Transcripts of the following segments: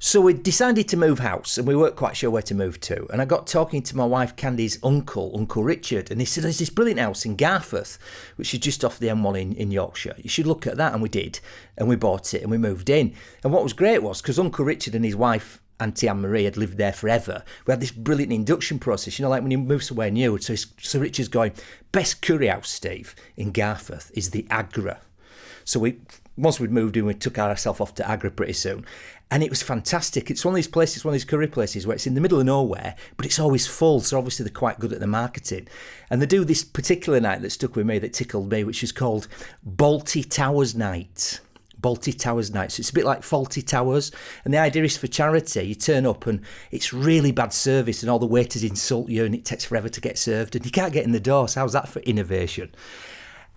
So we decided to move house and we weren't quite sure where to move to. And I got talking to my wife Candy's uncle, Uncle Richard, and he said, there's this brilliant house in Garforth, which is just off the M1 in Yorkshire. You should look at that. And we did. And we bought it and we moved in. And what was great was, because Uncle Richard and his wife, Auntie Anne-Marie, had lived there forever, we had this brilliant induction process, you know, like when you move somewhere new. So Richard's going, best curry house, Steve, in Garforth is the Agra. So once we'd moved in, we took ourselves off to Agra pretty soon. And it was fantastic. It's one of these places, one of these curry places where it's in the middle of nowhere, but it's always full. So obviously they're quite good at the marketing. And they do this particular night that stuck with me, that tickled me, which is called Balti Towers Night. Balti Towers Night. So it's a bit like Faulty Towers. And the idea is for charity. You turn up and it's really bad service and all the waiters insult you and it takes forever to get served and you can't get in the door. So how's that for innovation?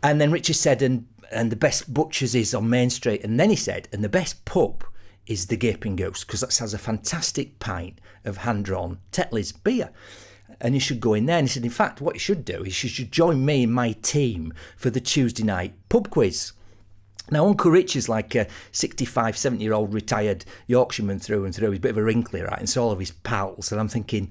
And then Richard said, and the best butchers is on Main Street. And then he said, and the best pub is the Gaping Goose, because that has a fantastic pint of hand-drawn Tetley's beer. And you should go in there. And he said, in fact, what you should do is you should join me and my team for the Tuesday night pub quiz. Now, Uncle Richard's like a 65, 70-year-old retired Yorkshireman through and through. He's a bit of a wrinkly, right? And so all of his pals. And I'm thinking,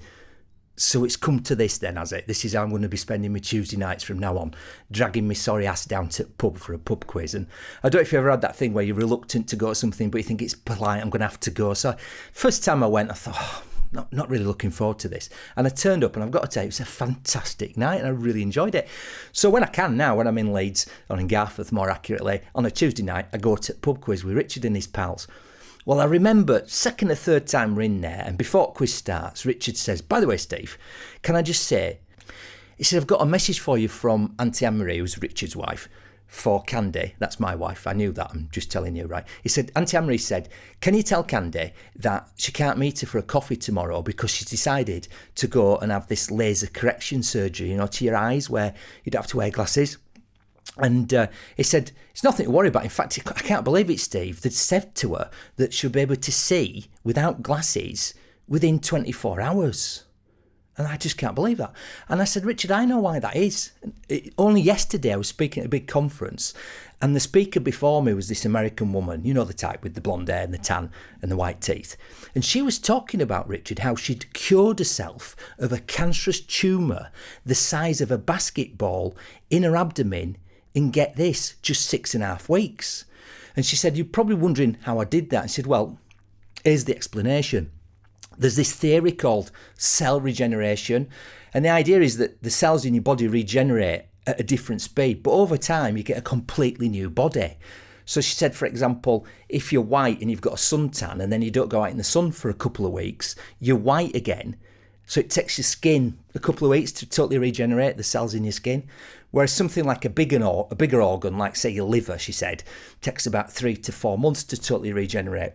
so it's come to this then, has it? This is how I'm going to be spending my Tuesday nights from now on, dragging my sorry ass down to the pub for a pub quiz. And I don't know if you ever had that thing where you're reluctant to go to something, but you think it's polite, I'm going to have to go. So first time I went, I thought, not really looking forward to this. And I turned up and I've got to tell you, it was a fantastic night and I really enjoyed it. So when I can now, when I'm in Leeds, or in Garforth more accurately, on a Tuesday night, I go to pub quiz with Richard and his pals. Well, I remember second or third time we're in there, and before quiz starts, Richard says, by the way, Steve, can I just say, he said, I've got a message for you from Auntie Anne-Marie, who's Richard's wife, for Candy. That's my wife. I knew that. I'm just telling you, right? He said, Auntie Anne-Marie said, can you tell Candy that she can't meet her for a coffee tomorrow because she's decided to go and have this laser correction surgery, you know, to your eyes where you don't have to wear glasses. And he said, it's nothing to worry about. In fact, I can't believe it, Steve. They'd said to her that she'll be able to see without glasses within 24 hours. And I just can't believe that. And I said, Richard, I know why that is. Only yesterday I was speaking at a big conference and the speaker before me was this American woman, you know the type with the blonde hair and the tan and the white teeth. And she was talking about, Richard, how she'd cured herself of a cancerous tumour the size of a basketball in her abdomen in, get this, just 6.5 weeks. And she said, you're probably wondering how I did that. I said, well, here's the explanation. There's this theory called cell regeneration. And the idea is that the cells in your body regenerate at a different speed. But over time, you get a completely new body. So she said, for example, if you're white and you've got a suntan and then you don't go out in the sun for a couple of weeks, you're white again. So it takes your skin a couple of weeks to totally regenerate the cells in your skin. Whereas something like a bigger organ, like say your liver, she said, takes about 3 to 4 months to totally regenerate.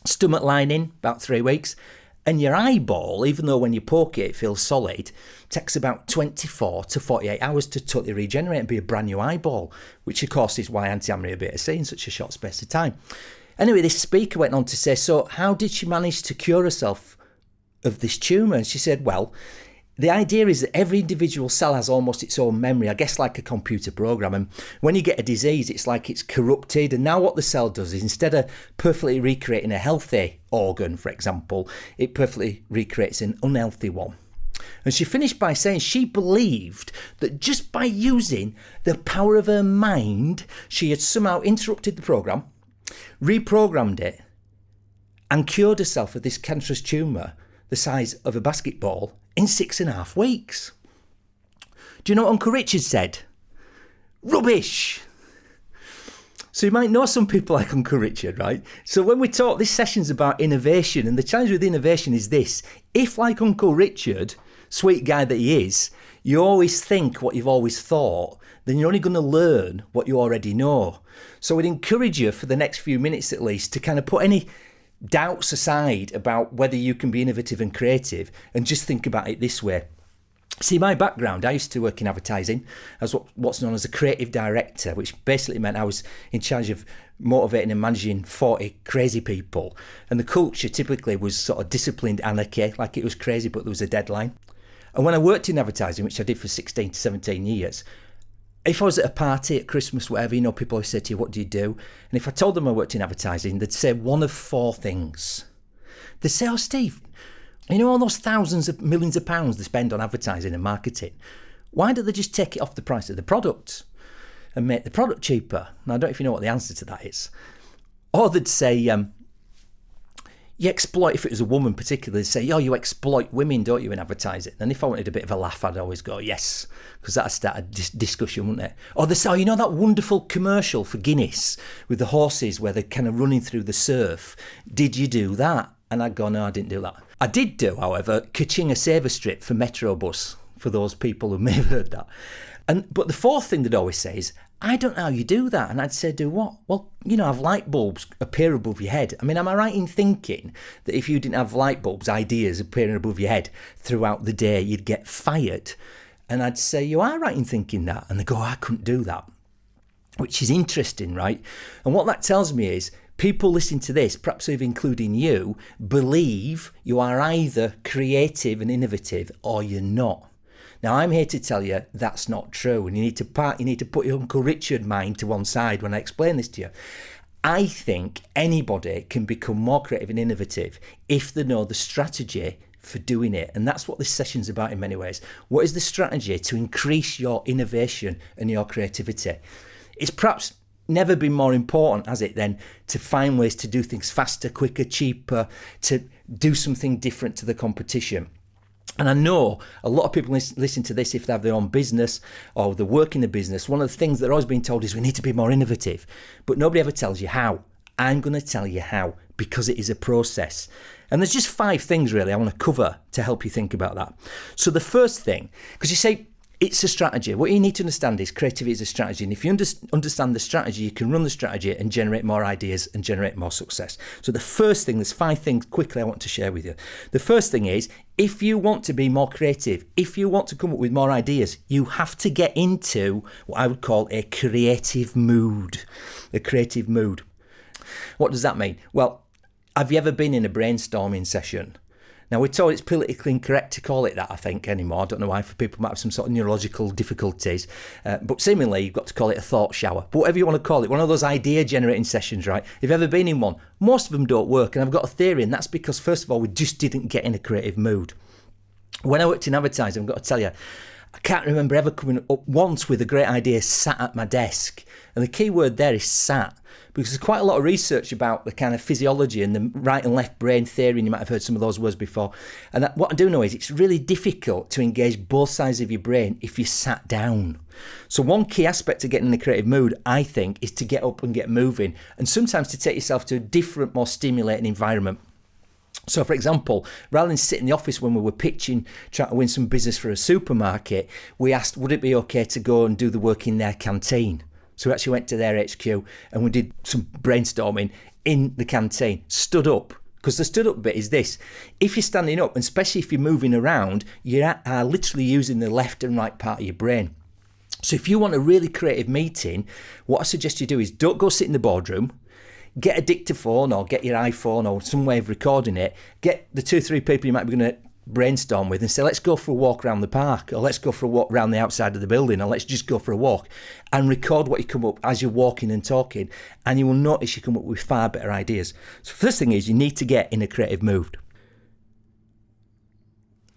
Stomach lining, about 3 weeks. And your eyeball, even though when you poke it, it feels solid, takes about 24 to 48 hours to totally regenerate and be a brand new eyeball, which of course is why Auntie Anne-Marie will be able to see in such a short space of time. Anyway, this speaker went on to say, so how did she manage to cure herself of this tumour? And she said, well, the idea is that every individual cell has almost its own memory, I guess like a computer program. And when you get a disease, it's like it's corrupted. And now what the cell does is instead of perfectly recreating a healthy organ, for example, it perfectly recreates an unhealthy one. And she finished by saying she believed that just by using the power of her mind, she had somehow interrupted the program, reprogrammed it, and cured herself of this cancerous tumour the size of a basketball in 6.5 weeks. Do you know what Uncle Richard said? Rubbish! So you might know some people like Uncle Richard, right? So when we talk, this session's about innovation, and the challenge with innovation is this. If, like Uncle Richard, sweet guy that he is, you always think what you've always thought, then you're only going to learn what you already know. So I'd encourage you for the next few minutes at least to kind of put any doubts aside about whether you can be innovative and creative and just think about it this way. See, my background, I used to work in advertising as what's known as a creative director, which basically meant I was in charge of motivating and managing 40 crazy people. And the culture typically was sort of disciplined anarchy, like it was crazy, but there was a deadline. And when I worked in advertising, which I did for 16 to 17 years, if I was at a party at Christmas, whatever, you know, people always say to you, what do you do? And if I told them I worked in advertising, they'd say one of 4 things. They say, oh, Steve, you know all those thousands of millions of pounds they spend on advertising and marketing? Why don't they just take it off the price of the product and make the product cheaper? And I don't know if you know what the answer to that is. Or they'd say, you exploit, if it was a woman particularly, say, oh, you exploit women, don't you, in advertising? And if I wanted a bit of a laugh, I'd always go, yes, because that'd start a discussion, wouldn't it? Or they say, oh, you know that wonderful commercial for Guinness with the horses where they're kind of running through the surf? Did you do that? And I'd go, no, I didn't do that. I did do, however, Kaching a Saver Strip for Metrobus, for those people who may have heard that. But the fourth thing they'd always say is, I don't know how you do that. And I'd say, do what? Well, you know, have light bulbs appear above your head. I mean, am I right in thinking that if you didn't have light bulbs, ideas appearing above your head throughout the day, you'd get fired? And I'd say, you are right in thinking that. And they go, I couldn't do that, which is interesting, right? And what that tells me is people listening to this, perhaps even including you, believe you are either creative and innovative or you're not. Now, I'm here to tell you that's not true, and you need to put your Uncle Richard mind to one side when I explain this to you. I think anybody can become more creative and innovative if they know the strategy for doing it, and that's what this session's about in many ways. What is the strategy to increase your innovation and your creativity? It's perhaps never been more important, has it, than to find ways to do things faster, quicker, cheaper, to do something different to the competition. And I know a lot of people listen to this if they have their own business or they work in a business. One of the things they're always being told is we need to be more innovative, but nobody ever tells you how. I'm going to tell you how, because it is a process. And there's just 5 things really I want to cover to help you think about that. So the first thing, because you say, it's a strategy. What you need to understand is creativity is a strategy. And if you understand the strategy, you can run the strategy and generate more ideas and generate more success. So the first thing, there's 5 things quickly I want to share with you. The first thing is, if you want to be more creative, if you want to come up with more ideas, you have to get into what I would call a creative mood. A creative mood. What does that mean? Well, have you ever been in a brainstorming session? Now, we're told it's politically incorrect to call it that, I think, anymore. I don't know why, for people who might have some sort of neurological difficulties. But seemingly, you've got to call it a thought shower. But whatever you want to call it, one of those idea-generating sessions, right? If you've ever been in one, most of them don't work. And I've got a theory, and that's because, first of all, we just didn't get in a creative mood. When I worked in advertising, I've got to tell you, I can't remember ever coming up once with a great idea sat at my desk. And the key word there is sat, because there's quite a lot of research about the kind of physiology and the right and left brain theory, and you might have heard some of those words before. And what I do know is it's really difficult to engage both sides of your brain if you sat down. So one key aspect of getting in a creative mood, I think, is to get up and get moving, and sometimes to take yourself to a different, more stimulating environment. So, for example, rather than sit in the office when we were pitching, trying to win some business for a supermarket, we asked, would it be okay to go and do the work in their canteen? So we actually went to their HQ and we did some brainstorming in the canteen, stood up. Because the stood up bit is this: if you're standing up, and especially if you're moving around, you are literally using the left and right part of your brain. So if you want a really creative meeting, what I suggest you do is don't go sit in the boardroom. Get a dictaphone or get your iPhone or some way of recording it. Get the 2-3 people you might be going to brainstorm with and say, let's go for a walk around the park, or let's go for a walk around the outside of the building, or let's just go for a walk, and record what you come up as you're walking and talking, and you will notice you come up with far better ideas. So first thing is you need to get in a creative mood.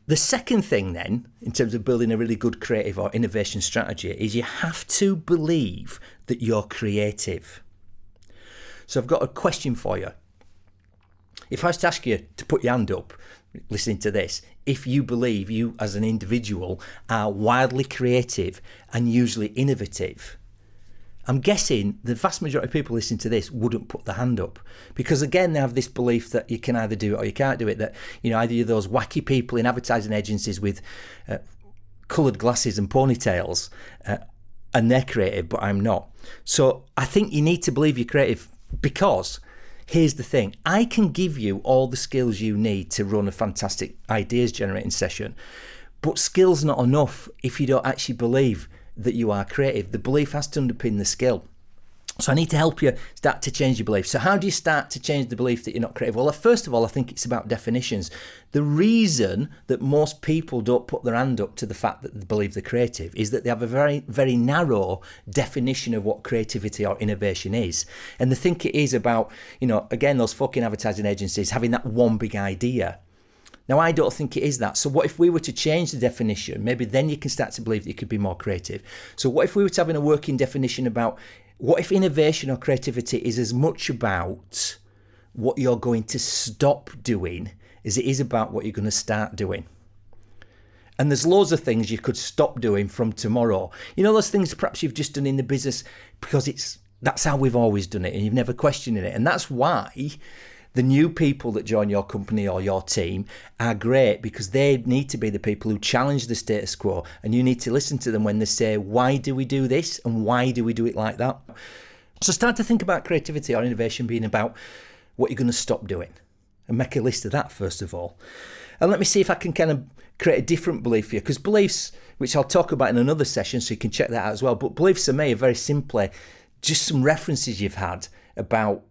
The second thing then, in terms of building a really good creative or innovation strategy, is you have to believe that you're creative. So I've got a question for you. If I was to ask you to put your hand up, listening to this, if you believe you as an individual are wildly creative and usually innovative, I'm guessing the vast majority of people listening to this wouldn't put their hand up, because again, they have this belief that you can either do it or you can't do it, that, you know, either you're those wacky people in advertising agencies with coloured glasses and ponytails and they're creative, but I'm not. So I think you need to believe you're creative, because here's the thing: I can give you all the skills you need to run a fantastic ideas generating session, but skill's not enough if you don't actually believe that you are creative. The belief has to underpin the skill. So I need to help you start to change your belief. So how do you start to change the belief that you're not creative? Well, first of all, I think it's about definitions. The reason that most people don't put their hand up to the fact that they believe they're creative is that they have a very, very narrow definition of what creativity or innovation is. And they think it is about, again, those fucking advertising agencies having that one big idea. Now, I don't think it is that. So what if we were to change the definition? Maybe then you can start to believe that you could be more creative. So what if we were to have a working definition about what if innovation or creativity is as much about what you're going to stop doing as it is about what you're going to start doing? And there's loads of things you could stop doing from tomorrow. Those things perhaps you've just done in the business because that's how we've always done it and you've never questioned it. And that's why the new people that join your company or your team are great, because they need to be the people who challenge the status quo, and you need to listen to them when they say, why do we do this and why do we do it like that? So start to think about creativity or innovation being about what you're going to stop doing, and make a list of that first of all. And let me see if I can kind of create a different belief for you, because beliefs, which I'll talk about in another session, so you can check that out as well, but beliefs for me are very simply just some references you've had about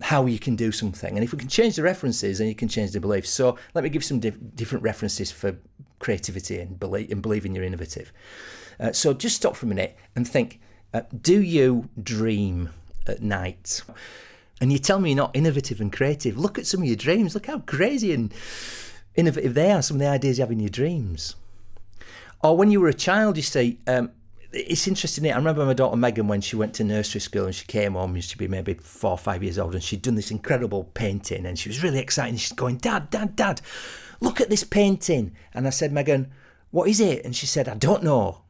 how you can do something. And if we can change the references, then you can change the beliefs. So let me give some different references for creativity and believing you're innovative. So just stop for a minute and think, do you dream at night? And you tell me you're not innovative and creative. Look at some of your dreams. Look how crazy and innovative they are, some of the ideas you have in your dreams. Or when you were a child, you say, it's interesting. I remember my daughter Megan, when she went to nursery school and she came home, and she'd be maybe 4 or 5 years old, and she'd done this incredible painting, and she was really excited. And she's going, Dad, look at this painting. And I said, Megan, what is it? And she said, I don't know.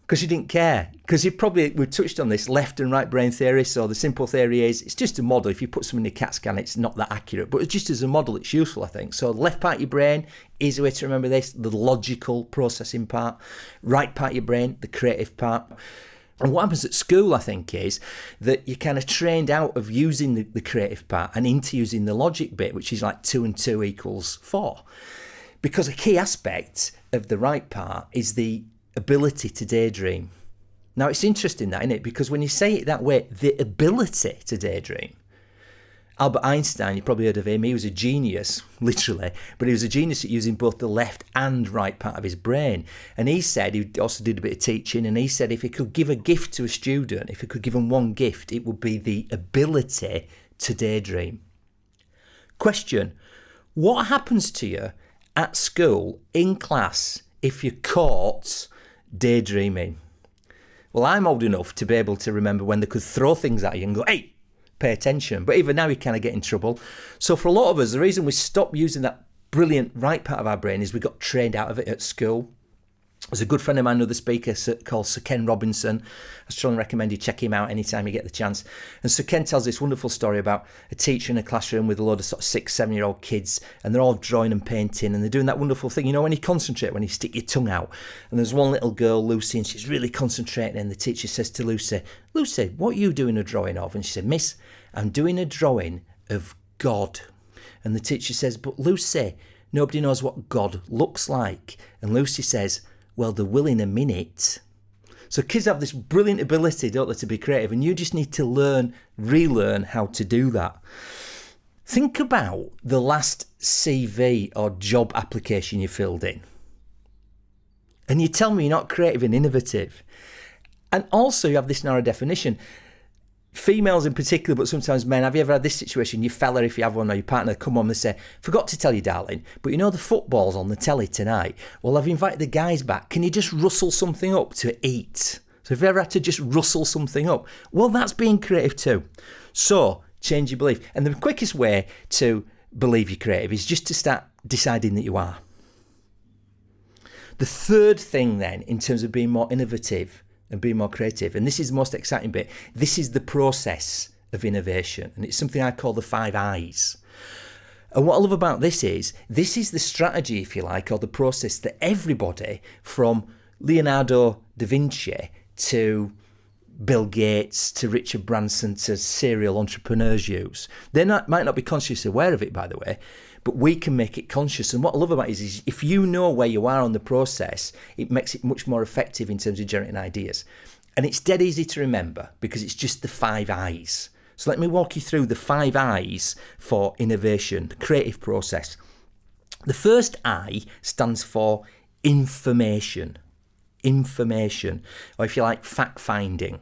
Because she didn't care. Because we've touched on this left and right brain theory. So the simple theory is it's just a model. If you put something in a CAT scan, it's not that accurate. But just as a model, it's useful, I think. So the left part of your brain, easy way to remember this, the logical processing part. Right part of your brain, the creative part. And what happens at school, I think, is that you're kind of trained out of using the creative part and into using the logic bit, which is like 2 and 2 equals 4. Because a key aspect of the right part is the ability to daydream. Now, it's interesting that, isn't it? Because when you say it that way, the ability to daydream. Albert Einstein, you probably heard of him. He was a genius, literally, but he was a genius at using both the left and right part of his brain. And he said, he also did a bit of teaching, and he said if he could give a gift to a student, if he could give them one gift, it would be the ability to daydream. Question: what happens to you at school, in class, if you're caught daydreaming? Well, I'm old enough to be able to remember when they could throw things at you and go, hey, pay attention. But even now you kind of get in trouble. So for a lot of us, the reason we stopped using that brilliant right part of our brain is we got trained out of it at school. There's a good friend of mine, another speaker called Sir Ken Robinson. I strongly recommend you check him out anytime you get the chance. And Sir Ken tells this wonderful story about a teacher in a classroom with a load of sort of 6-7-year-old kids, and they're all drawing and painting, and they're doing that wonderful thing, when you concentrate, when you stick your tongue out. And there's one little girl, Lucy, and she's really concentrating, and the teacher says to Lucy, what are you doing a drawing of? And she said, Miss, I'm doing a drawing of God. And the teacher says, but Lucy, nobody knows what God looks like. And Lucy says, well, they will in a minute. So kids have this brilliant ability, don't they, to be creative, and you just need to relearn how to do that. Think about the last CV or job application you filled in, and you tell me you're not creative and innovative. And also you have this narrow definition. Females in particular, but sometimes men, have you ever had this situation? Your fella, if you have one, or your partner, come home and say, forgot to tell you, darling, but the football's on the telly tonight. Well, I've invited the guys back. Can you just rustle something up to eat? So if you ever had to just rustle something up, well, that's being creative too. So change your belief. And the quickest way to believe you're creative is just to start deciding that you are. The third thing then, in terms of being more innovative and being more creative, and this is the most exciting bit, this is the process of innovation, and it's something I call the 5 I's. And what I love about this is the strategy, if you like, or the process that everybody from Leonardo da Vinci to Bill Gates to Richard Branson to serial entrepreneurs use. They might not be consciously aware of it, by the way, but we can make it conscious. And what I love about it is if you know where you are on the process, it makes it much more effective in terms of generating ideas. And it's dead easy to remember because it's just the 5 I's. So let me walk you through the 5 I's for innovation, the creative process. The first I stands for information. Information, or if you like, fact-finding.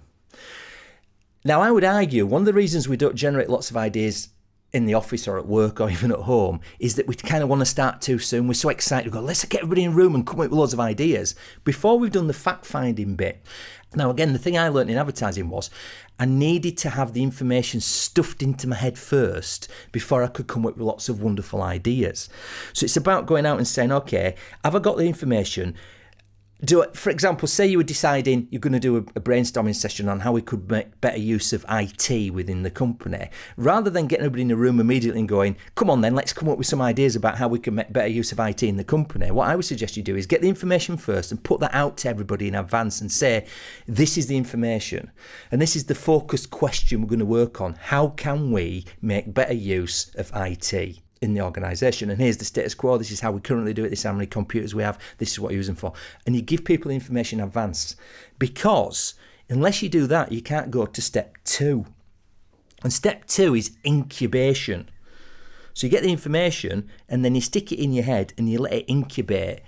Now, I would argue one of the reasons we don't generate lots of ideas in the office or at work or even at home is that we kind of want to start too soon. We're so excited. We go, let's get everybody in a room and come up with loads of ideas before we've done the fact-finding bit. Now, again, the thing I learned in advertising was I needed to have the information stuffed into my head first before I could come up with lots of wonderful ideas. So it's about going out and saying, okay, have I got the information? For example, say you were deciding you're going to do a brainstorming session on how we could make better use of IT within the company. Rather than getting everybody in a room immediately and going, come on then, let's come up with some ideas about how we can make better use of IT in the company. What I would suggest you do is get the information first and put that out to everybody in advance and say, this is the information. And this is the focused question we're going to work on. How can we make better use of IT in the organisation? And here's the status quo. This is how we currently do it. This is how many computers we have. This is what we're using for. And you give people information in advance, because unless you do that, you can't go to step 2. And step 2 is incubation. So you get the information and then you stick it in your head and you let it incubate,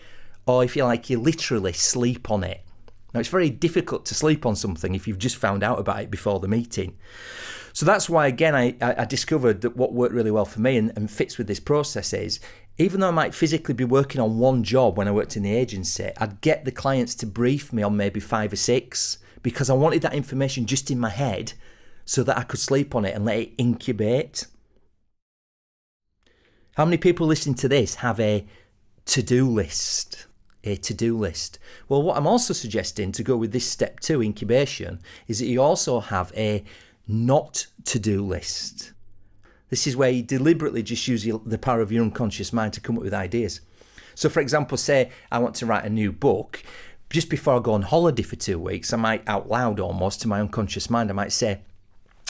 or if you like, you literally sleep on it. Now, it's very difficult to sleep on something if you've just found out about it before the meeting. So that's why, again, I discovered that what worked really well for me and fits with this process is, even though I might physically be working on one job when I worked in the agency, I'd get the clients to brief me on maybe 5 or 6 because I wanted that information just in my head so that I could sleep on it and let it incubate. How many people listening to this have a to-do list? A to-do list. Well, what I'm also suggesting to go with this step 2, incubation, is that you also have a not to-do list. This is where you deliberately just use the power of your unconscious mind to come up with ideas. So, for example, say I want to write a new book. Just before I go on holiday for 2 weeks, I might out loud almost to my unconscious mind, I might say,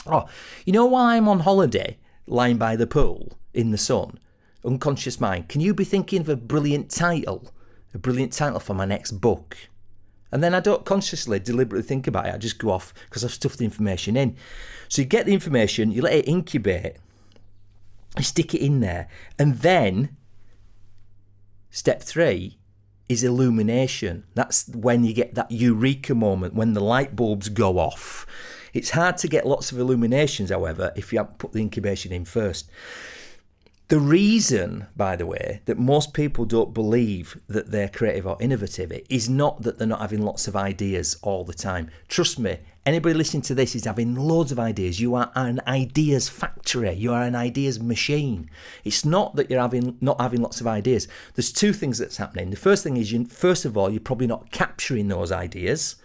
oh, you know, while I'm on holiday, lying by the pool in the sun, unconscious mind, can you be thinking of a brilliant title for my next book? And then I don't consciously, deliberately think about it. I just go off because I've stuffed the information in. So you get the information, you let it incubate, you stick it in there. And then step 3 is illumination. That's when you get that eureka moment, when the light bulbs go off. It's hard to get lots of illuminations, however, if you haven't put the incubation in first. The reason, by the way, that most people don't believe that they're creative or innovative is not that they're not having lots of ideas all the time. Trust me, anybody listening to this is having loads of ideas. You are an ideas factory. You are an ideas machine. It's not that you're not having lots of ideas. There's 2 things that's happening. The first thing is, first of all, you're probably not capturing those ideas,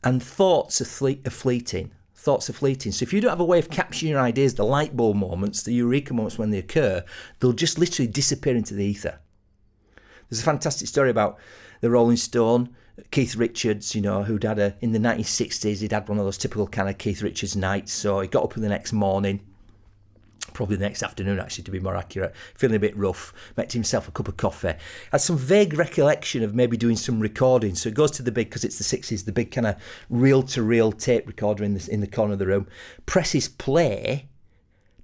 and thoughts are fleeting. Thoughts are fleeting. So if you don't have a way of capturing your ideas, the light bulb moments, the eureka moments when they occur, they'll just literally disappear into the ether. There's a fantastic story about the Rolling Stone, Keith Richards, you know, who'd had in the 1960s, he'd had one of those typical kind of Keith Richards nights. So he got up the next morning, probably the next afternoon actually to be more accurate, feeling a bit rough, made himself a cup of coffee, had some vague recollection of maybe doing some recording. So he goes to the big, because it's the 60s, the big kind of reel-to-reel tape recorder in the corner of the room, presses play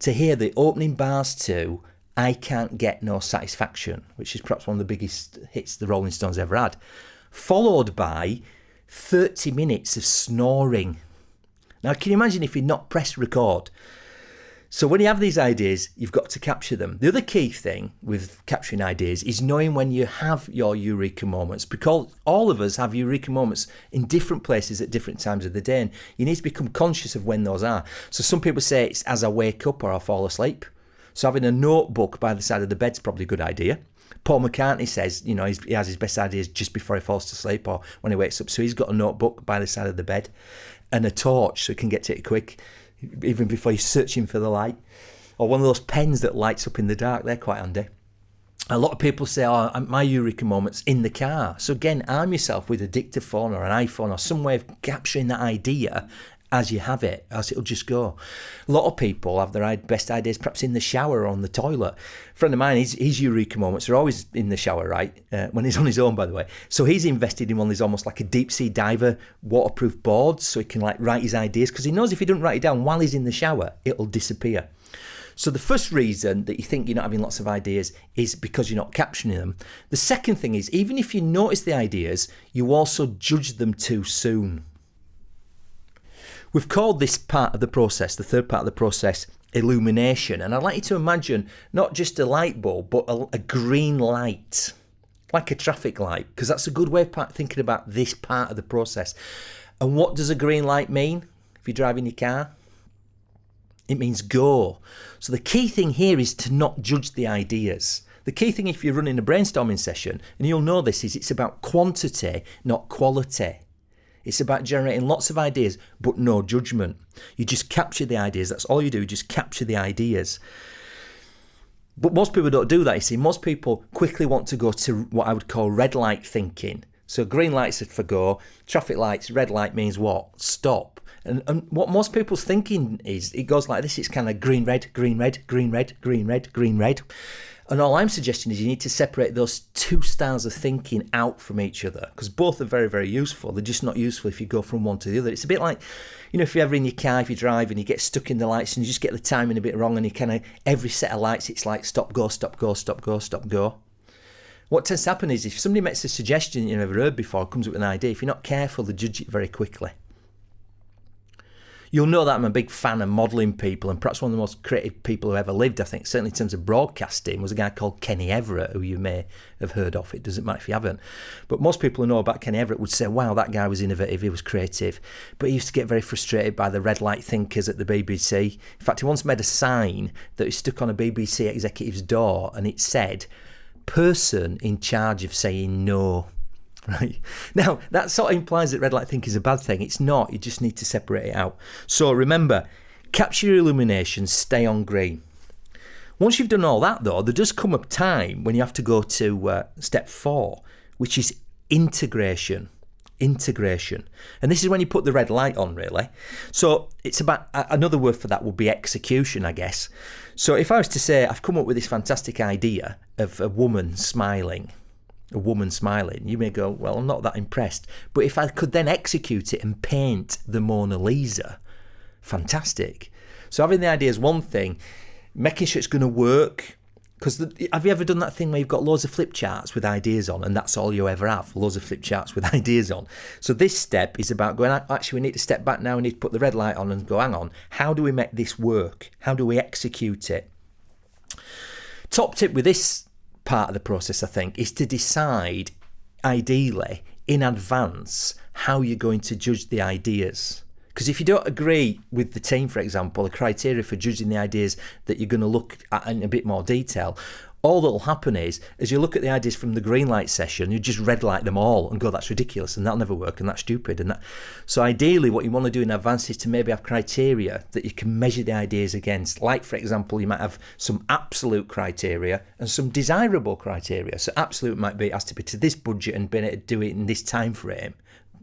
to hear the opening bars to I Can't Get No Satisfaction, which is perhaps one of the biggest hits the Rolling Stones ever had, followed by 30 minutes of snoring. Now, can you imagine if he'd not pressed record? So when you have these ideas, you've got to capture them. The other key thing with capturing ideas is knowing when you have your eureka moments, because all of us have eureka moments in different places at different times of the day, and you need to become conscious of when those are. So some people say it's as I wake up or I fall asleep. So having a notebook by the side of the bed is probably a good idea. Paul McCartney says, you know, he has his best ideas just before he falls to sleep or when he wakes up. So he's got a notebook by the side of the bed and a torch so he can get to it quick, even before he's searching for the light. Or one of those pens that lights up in the dark, they're quite handy. A lot of people say, oh, my eureka moment's in the car. So again, arm yourself with a dictaphone or an iPhone or some way of capturing that idea as you have it, else it'll just go. A lot of people have their best ideas perhaps in the shower or on the toilet. A friend of mine, his eureka moments are always in the shower, right? When he's on his own, by the way. So he's invested in one of these almost like a deep sea diver waterproof boards so he can like write his ideas, because he knows if he doesn't write it down while he's in the shower, it'll disappear. So the first reason that you think you're not having lots of ideas is because you're not capturing them. The second thing is, even if you notice the ideas, you also judge them too soon. We've called this part of the process, the third part of the process, illumination. And I'd like you to imagine not just a light bulb, but a green light, like a traffic light, because that's a good way of thinking about this part of the process. And what does a green light mean if you're driving your car? It means go. So the key thing here is to not judge the ideas. The key thing if you're running a brainstorming session, and you'll know this, is it's about quantity, not quality. It's about generating lots of ideas, but no judgment. You just capture the ideas. That's all you do, just capture the ideas. But most people don't do that, you see. Most people quickly want to go to what I would call red light thinking. So green lights are for go, traffic lights, red light means what? Stop. And what most people's thinking is, it goes like this. It's kind of green, red, green, red, green, red, green, red, green, red. And all I'm suggesting is you need to separate those two styles of thinking out from each other, because both are very, very useful. They're just not useful if you go from one to the other. It's a bit like, you know, if you're ever in your car, if you drive and you get stuck in the lights and you just get the timing a bit wrong, and you kind of, every set of lights, it's like stop, go, stop, go, stop, go, stop, go. What tends to happen is if somebody makes a suggestion you've never heard before, comes up with an idea, if you're not careful, they judge it very quickly. You'll know that I'm a big fan of modelling people, and perhaps one of the most creative people who ever lived, I think, certainly in terms of broadcasting, was a guy called Kenny Everett, who you may have heard of. It doesn't matter if you haven't. But most people who know about Kenny Everett would say, wow, that guy was innovative, he was creative. But he used to get very frustrated by the red light thinkers at the BBC. In fact, he once made a sign that was stuck on a BBC executive's door, and it said, person in charge of saying no. Right. Now, that sort of implies that red light thinking is a bad thing. It's not. You just need to separate it out. So remember, capture your illumination, stay on green. Once you've done all that, though, there does come a time when you have to go to step 4, which is integration. Integration. And this is when you put the red light on, really. So it's about, another word for that would be execution, I guess. So if I was to say, I've come up with this fantastic idea of a woman smiling, you may go, well, I'm not that impressed. But if I could then execute it and paint the Mona Lisa, fantastic. So having the idea is one thing, making sure it's going to work. Because have you ever done that thing where you've got loads of flip charts with ideas on, and that's all you ever have, loads of flip charts with ideas on? So this step is about going, actually, we need to step back now, we need to put the red light on and go, hang on, how do we make this work? How do we execute it? Top tip with this part of the process, I think, is to decide, ideally, in advance, how you're going to judge the ideas. Because if you don't agree with the team, for example, the criteria for judging the ideas that you're going to look at in a bit more detail, all that'll happen is, as you look at the ideas from the green light session, you just red light them all and go, that's ridiculous, and that'll never work, and that's stupid. And that. So ideally, what you want to do in advance is to maybe have criteria that you can measure the ideas against. Like, for example, you might have some absolute criteria and some desirable criteria. So absolute might be, it has to be to this budget and be able to do it in this time frame.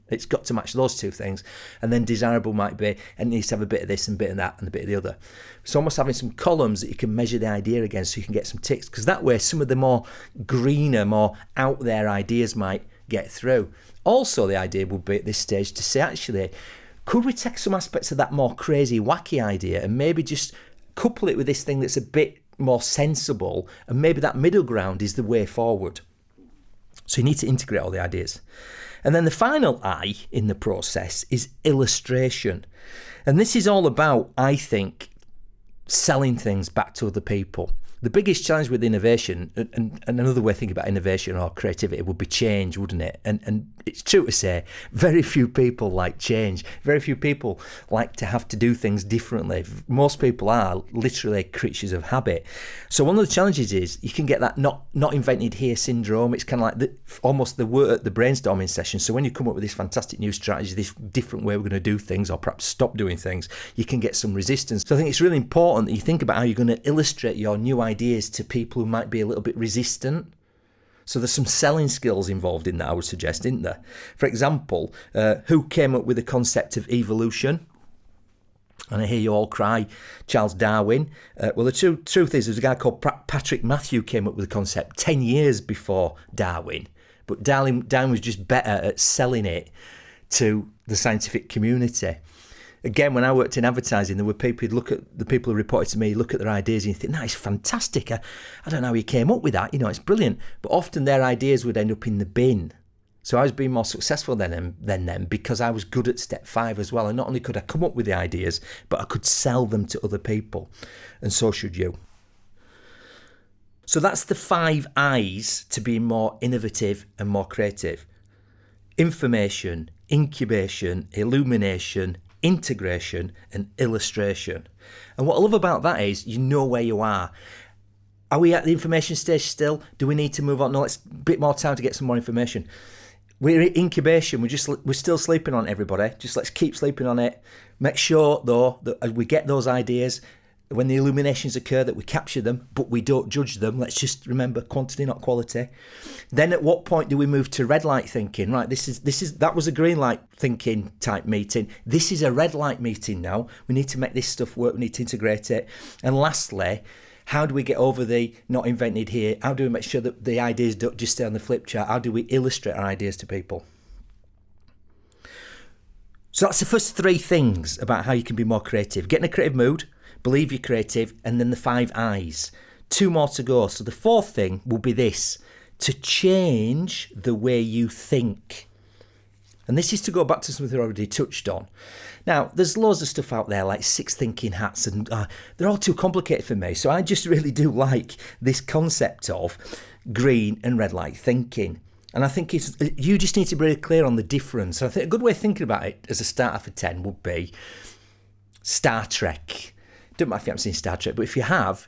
It's got to match those two things. And then desirable might be, it needs to have a bit of this and a bit of that and a bit of the other. It's almost having some columns that you can measure the idea against so you can get some ticks. Because that way, some of the more greener, more out there ideas might get through. Also, the idea would be at this stage to say, actually, could we take some aspects of that more crazy, wacky idea and maybe just couple it with this thing that's a bit more sensible, and maybe that middle ground is the way forward. So you need to integrate all the ideas. And then the final I in the process is illustration. And this is all about, I think, selling things back to other people. The biggest challenge with innovation, and another way of thinking about innovation or creativity would be change, wouldn't it? And it's true to say, very few people like change. Very few people like to have to do things differently. Most people are literally creatures of habit. So one of the challenges is you can get that not invented here syndrome. It's kind of like almost the word at the brainstorming session. So when you come up with this fantastic new strategy, this different way we're going to do things, or perhaps stop doing things, you can get some resistance. So I think it's really important that you think about how you're going to illustrate your new ideas to people who might be a little bit resistant. So there's some selling skills involved in that, I would suggest, isn't there? For example, who came up with the concept of evolution? And I hear you all cry, Charles Darwin. Well, the truth is, there's a guy called Patrick Matthew came up with the concept 10 years before Darwin. But Darwin was just better at selling it to the scientific community. Again, when I worked in advertising, there were people who'd look at the people who reported to me, look at their ideas, and you think, "That's fantastic. I don't know how you came up with that. It's brilliant." But often their ideas would end up in the bin. So I was being more successful than them because I was good at step 5 as well. And not only could I come up with the ideas, but I could sell them to other people. And so should you. So that's the 5 I's to being more innovative and more creative. Information, incubation, illumination, integration, and illustration. And what I love about that is you know where you are. Are we at the information stage still? Do we need to move on? No, it's a bit more time to get some more information. We're in incubation. We're still sleeping on it, everybody. Just let's keep sleeping on it. Make sure, though, that we get those ideas. When the illuminations occur, that we capture them, but we don't judge them. Let's just remember quantity, not quality. Then at what point do we move to red light thinking? Right, that was a green light thinking type meeting. This is a red light meeting now. We need to make this stuff work. We need to integrate it. And lastly, how do we get over the not invented here? How do we make sure that the ideas don't just stay on the flip chart? How do we illustrate our ideas to people? So that's the first 3 things about how you can be more creative. Get in a creative mood, believe you're creative, and then the 5 I's. 2 more to go. So the 4th thing will be this: to change the way you think. And this is to go back to something I already touched on. Now, there's loads of stuff out there like 6 thinking hats, and they're all too complicated for me. So I just really do like this concept of green and red light thinking. And I think you just need to be really clear on the difference. I think a good way of thinking about it as a starter for 10 would be Star Trek. Don't matter if you haven't seen Star Trek, but if you have,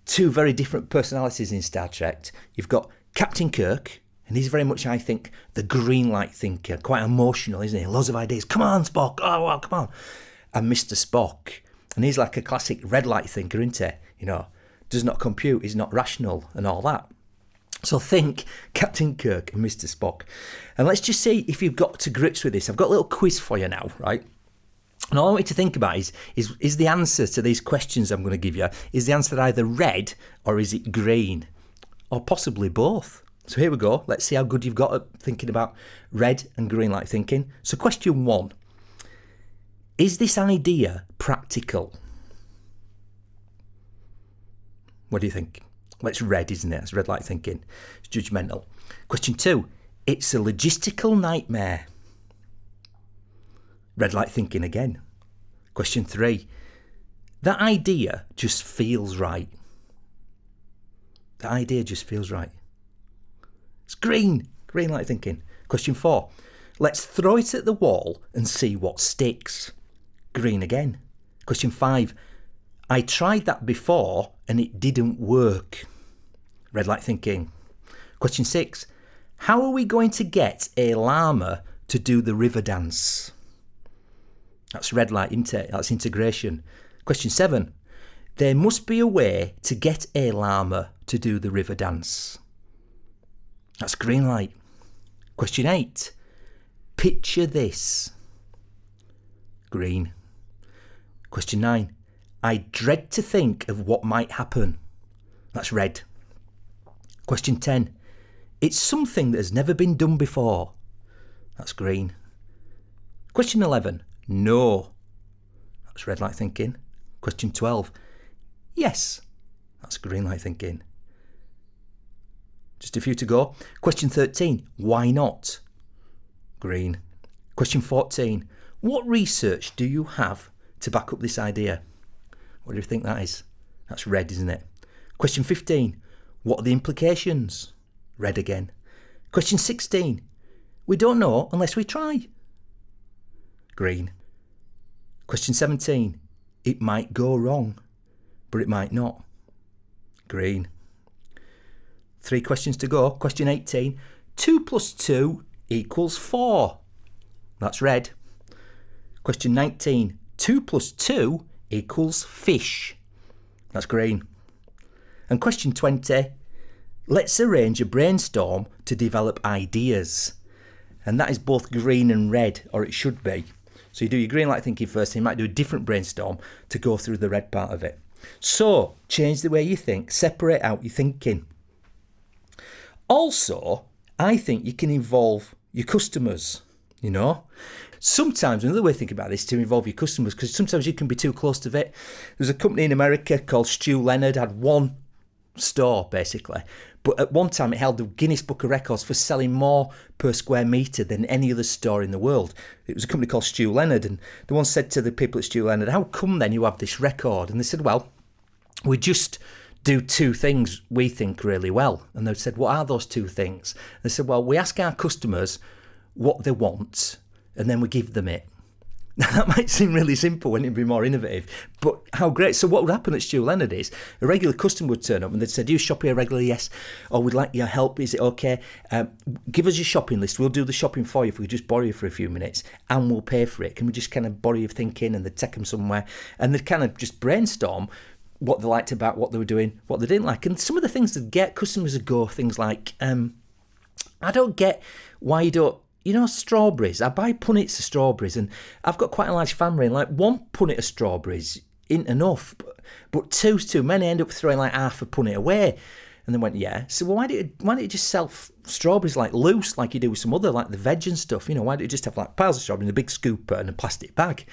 2 very different personalities in Star Trek. You've got Captain Kirk, and he's very much, I think, the green light thinker, quite emotional, isn't he? Loads of ideas. Come on, Spock. Oh, well, come on. And Mr. Spock, and he's like a classic red light thinker, isn't he? Does not compute, is not rational, and all that. So think Captain Kirk and Mr. Spock. And let's just see if you've got to grips with this. I've got a little quiz for you now, right? And all I want you to think about is the answer to these questions I'm going to give you, is the answer either red or is it green? Or possibly both. So here we go. Let's see how good you've got at thinking about red and green light thinking. So question 1. Is this idea practical? What do you think? Well, it's red, isn't it? It's red light thinking. It's judgmental. Question 2. It's a logistical nightmare. Red light thinking again. Question 3. That idea just feels right. That idea just feels right. It's green. Green light thinking. Question 4. Let's throw it at the wall and see what sticks. Green again. Question 5. I tried that before and it didn't work. Red light thinking. Question 6. How are we going to get a llama to do the river dance? That's red light, isn't it? That's integration. Question 7. There must be a way to get a llama to do the river dance. That's green light. Question 8. Picture this. Green. Question 9. I dread to think of what might happen. That's red. Question 10. It's something that has never been done before. That's green. Question 11. No. That's red light thinking. Question 12. Yes. That's green light thinking. Just a few to go. Question 13. Why not? Green. Question 14. What research do you have to back up this idea? What do you think that is? That's red, isn't it? Question 15. What are the implications? Red again. Question 16. We don't know unless we try. Green. Question 17. It might go wrong, but it might not. Green. 3 questions to go. Question 18. 2 plus 2 equals 4. That's red. Question 19. 2 plus 2 equals fish. That's green. And question 20. Let's arrange a brainstorm to develop ideas. And that is both green and red, or it should be. So you do your green light thinking first, and you might do a different brainstorm to go through the red part of it. So change the way you think, separate out your thinking. Also, I think you can involve your customers, Sometimes another way to think about this is to involve your customers, because sometimes you can be too close to it. There's a company in America called Stu Leonard, had one store basically, but at one time it held the Guinness Book of Records for selling more per square metre than any other store in the world. It was a company called Stu Leonard, and the one said to the people at Stu Leonard, how come then you have this record? And they said, well, we just do two things we think really well. And they said, what are those two things? They said, well, we ask our customers what they want, and then we give them it. Now, that might seem really simple, wouldn't it be more innovative? But how great. So what would happen at Stu Leonard is a regular customer would turn up and they'd say, do you shop here regularly? Yes. Or we'd like your help. Is it okay? Give us your shopping list. We'll do the shopping for you if we just borrow you for a few minutes, and we'll pay for it. Can we just kind of borrow your thinking? And they'd take them somewhere and they'd kind of just brainstorm what they liked about what they were doing, what they didn't like. And some of the things that get customers would go, things like, I don't get why you don't, strawberries. I buy punnets of strawberries, and I've got quite a large family, and like one punnet of strawberries isn't enough, but two's too many. I end up throwing like half a punnet away. And they went, yeah. So well, why don't you just sell strawberries like loose, like you do with some other, like the veg and stuff? Why don't you just have like piles of strawberries in a big scooper and a plastic bag?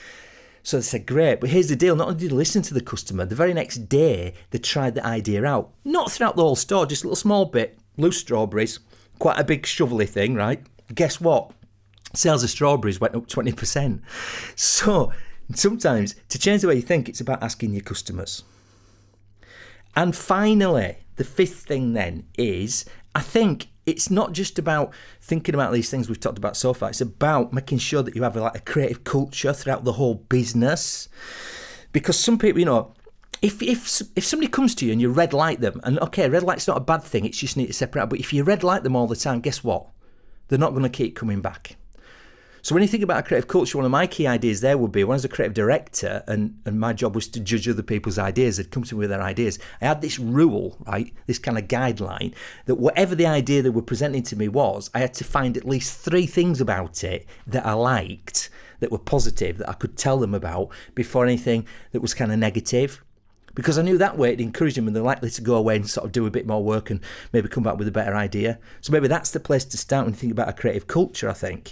So they said, great, but here's the deal. Not only did they listen to the customer, the very next day they tried the idea out. Not throughout the whole store, just a little small bit, loose strawberries, quite a big shovelly thing, right? Guess what? Sales of strawberries went up 20%. So sometimes to change the way you think, it's about asking your customers. And finally, the fifth thing then is, I think it's not just about thinking about these things we've talked about so far. It's about making sure that you have a creative culture throughout the whole business. Because some people, if somebody comes to you and you red light them, and okay, red light's not a bad thing, it's just need to separate out. But if you red light them all the time, guess what? They're not going to keep coming back. So when you think about a creative culture, one of my key ideas there would be, when I was a creative director and my job was to judge other people's ideas, they'd come to me with their ideas. I had this rule, right, this kind of guideline, that whatever the idea they were presenting to me was, I had to find at least 3 things about it that I liked, that were positive, that I could tell them about before anything that was kind of negative. Because I knew that way it encouraged them and they're likely to go away and sort of do a bit more work and maybe come back with a better idea. So maybe that's the place to start when you think about a creative culture, I think.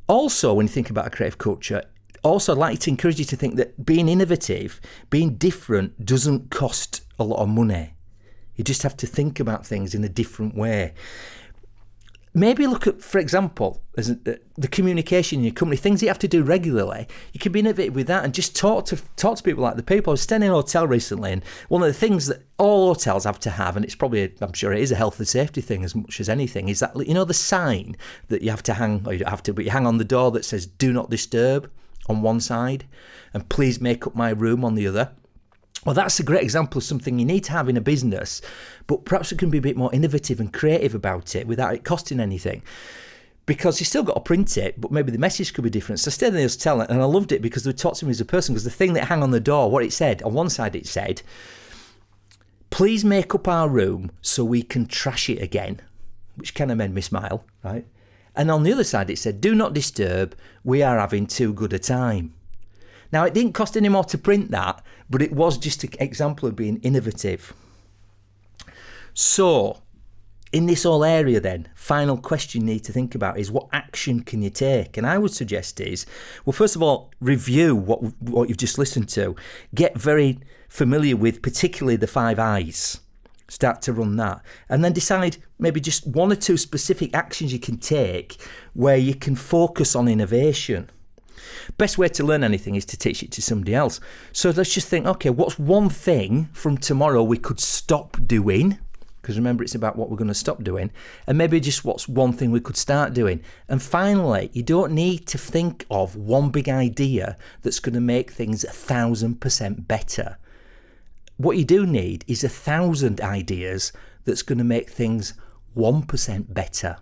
Also, when you think about a creative culture, also I'd like to encourage you to think that being innovative, being different, doesn't cost a lot of money. You just have to think about things in a different way. Maybe look at, for example, the communication in your company, things you have to do regularly. You can be innovative with that and just talk to people like the people. I was staying in a hotel recently, and one of the things that all hotels have to have, and it's probably, I'm sure it is a health and safety thing as much as anything, is that, the sign that you have to hang, or you don't have to, but you hang on the door that says, do not disturb on one side, and please make up my room on the other. Well, that's a great example of something you need to have in a business, but perhaps we can be a bit more innovative and creative about it without it costing anything. Because you still got to print it, but maybe the message could be different. So I stayed in the hotel and I loved it because they talked to me as a person, because the thing that hung on the door, what it said, on one side it said, please make up our room so we can trash it again, which kind of made me smile, right? And on the other side it said, do not disturb, we are having too good a time. Now, it didn't cost any more to print that, but it was just an example of being innovative. So, in this whole area then, final question you need to think about is, what action can you take? And I would suggest is, well, first of all, review what you've just listened to. Get very familiar with particularly the 5 I's. Start to run that. And then decide maybe just 1 or 2 specific actions you can take where you can focus on innovation. Best way to learn anything is to teach it to somebody else. So let's just think, okay, what's one thing from tomorrow we could stop doing? Because remember, it's about what we're going to stop doing. And maybe just what's one thing we could start doing. And finally, you don't need to think of one big idea that's going to make things 1,000% better. What you do need is 1,000 ideas that's going to make things 1% better.